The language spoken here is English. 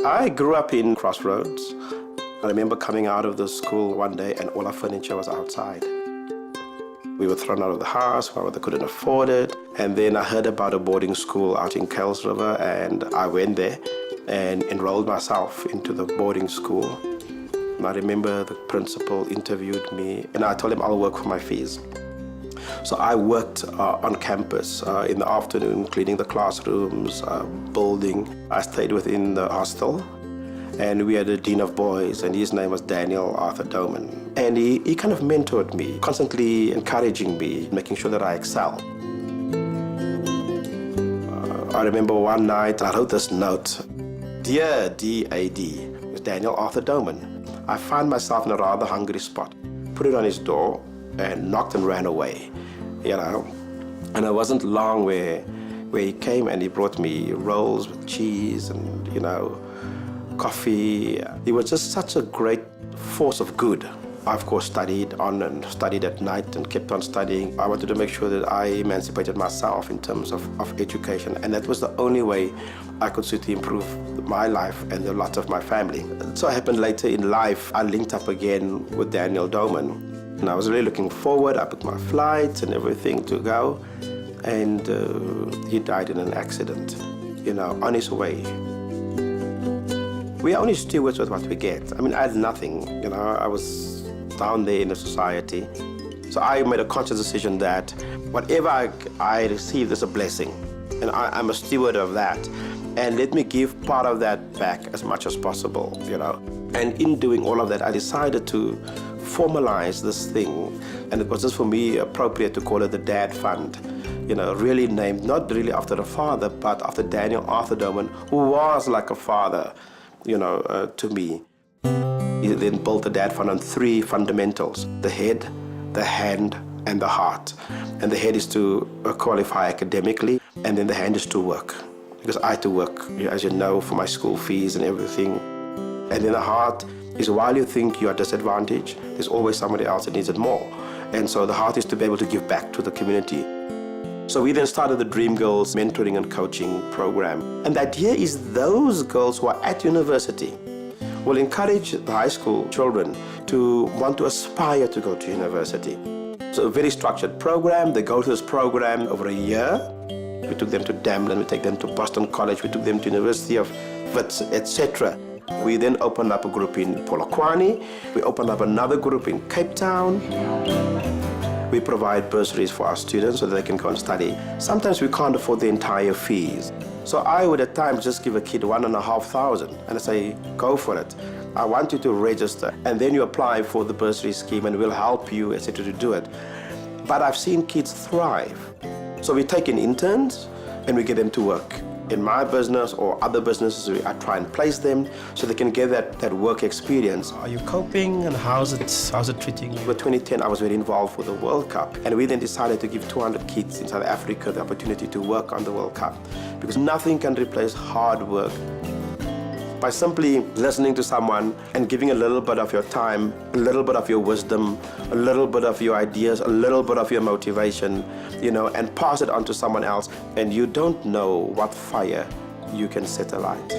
I grew up in Crossroads. I remember coming out of the school one day and all our furniture was outside. We were thrown out of the house, my mother couldn't afford it. And then I heard about a boarding school out in Kells River, and I went there and enrolled myself into the boarding school. And I remember the principal interviewed me and I told him I'll work for my fees. So I worked on campus in the afternoon, cleaning the classrooms, building. I stayed within the hostel, and we had a dean of boys, and his name was Daniel Arthur Doman. And he kind of mentored me, constantly encouraging me, making sure that I excel. I remember one night I wrote this note, "Dear D.A.D." with Daniel Arthur Doman. I found myself in a rather hungry spot, put it on his door, and knocked and ran away, you know. And it wasn't long where he came and he brought me rolls with cheese and, you know, coffee. He was just such a great force of good. I, of course, studied on and studied at night and kept on studying. I wanted to make sure that I emancipated myself in terms of education, and that was the only way I could see to improve my life and the lot of my family. So it happened later in life, I linked up again with Daniel Doman. And I was really looking forward. I booked my flights and everything to go. And he died in an accident, you know, on his way. We are only stewards with what we get. I mean, I had nothing, you know, I was down there in the society. So I made a conscious decision that whatever I receive is a blessing. And I'm a steward of that. And let me give part of that back as much as possible, you know. And in doing all of that, I decided to formalize this thing, and it was just for me appropriate to call it the Dad Fund, you know, really named not really after the father, but after Daniel Arthur Doman, who was like a father, you know, to me. He then built the Dad Fund on 3 fundamentals: the head, the hand, and the heart. And the head is to qualify academically, and then the hand is to work, because I had to work, as you know, for my school fees and everything. And then the heart is, while you think you are disadvantaged, there's always somebody else that needs it more. And so the heart is to be able to give back to the community. So we then started the Dream Girls mentoring and coaching program. And the idea is those girls who are at university will encourage the high school children to want to aspire to go to university. So a very structured program. They go through this program over a year. We took them to Damlin, we take them to Boston College, we took them to University of Wits, etc. We then opened up a group in Polokwane. We opened up another group in Cape Town. We provide bursaries for our students so that they can go and study. Sometimes we can't afford the entire fees. So I would at times just give a kid $1,500 and I say, go for it. I want you to register, and then you apply for the bursary scheme and we'll help you, etc., to do it. But I've seen kids thrive. So we take in interns and we get them to work. In my business or other businesses, I try and place them so they can get that work experience. Are you coping, and how's it treating you? In 2010, I was very involved with the World Cup, and we then decided to give 200 kids in South Africa the opportunity to work on the World Cup, because nothing can replace hard work. By simply listening to someone and giving a little bit of your time, a little bit of your wisdom, a little bit of your ideas, a little bit of your motivation, you know, and pass it on to someone else, and you don't know what fire you can set alight.